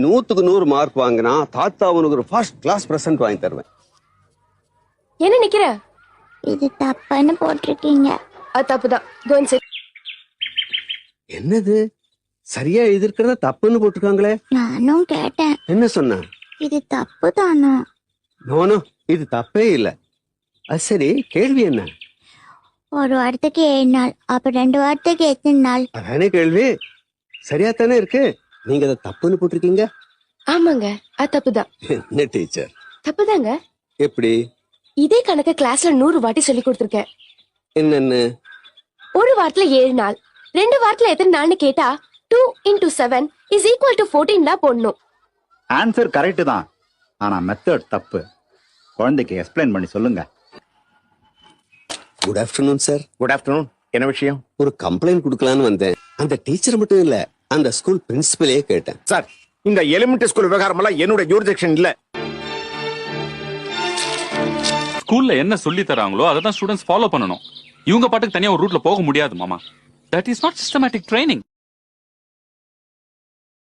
100க்கு 100 மார்க் வாங்கினா தாத்தா உனக்கு ஒரு ஃபர்ஸ்ட் கிளாஸ் பிரசன்ட் வாங்கி தருவேன். என்ன நிக்கிற? இது தப்புன்னு போட்டிருக்கீங்க. அது தப்புதான். Go and sit. என்னது சரியா எழுதிருக்கிறத தப்புன்னு போட்டிருக்காங்களே. நானும் கேட்டேன், என்ன சொன்ன? இது தப்பு தானோ? நோனோ, இது தப்பே இல்ல. அது சரி, கேள்வி என்ன? ஒரு வாரத்துக்கு 7 நாள், அப்ப 2 வாரத்துக்கு எத்தனை நாள்? அதானே கேள்வி. சரியா தானே இருக்கு. நீங்க அதை தப்புன்னு போட்டிருக்கீங்க. ஆமாங்க, அது தப்புதான். என்ன டீச்சர்? தப்புதாங்க. எப்படி? இதே கணக்கு கிளாஸ்ல 100 வாட்டி சொல்லி கொடுத்திருக்கேன். என்னன்னு? ஒரு வாரத்துல 7 நாள், 2 வாரத்துல எத்தனை நாள்னு கேட்டா 2 into 7 is equal to 14 தான் போடணும். ஆன்சர் கரெக்ட் தான், ஆனா மெத்தட் தப்பு. குழந்தைக்கு எக்ஸ்பிளைன் பண்ணி சொல்லுங்க. Good afternoon sir. Good afternoon. என்ன விஷயம்? ஒரு கம்ப்ளைண்ட் கொடுக்கலான்னு வந்தேன். அந்த டீச்சர் மட்டும் இல்ல, அந்த ஸ்கூல் பிரின்சிபலே கேட்டேன். சார், இந்த எலிமெண்டரி ஸ்கூல் விவகாரம் எல்லாம் என்னோட ஜூரிடிக்ஷன் இல்ல. ஸ்கூல்ல என்ன சொல்லி தராங்களோ அதை தான் ஸ்டூடெண்ட்ஸ் ஃபாலோ பண்ணணும். இவங்க பாட்டுக்கு தனியா ஒரு ரூட்ல போக முடியாது மாமா. That is not systematic training.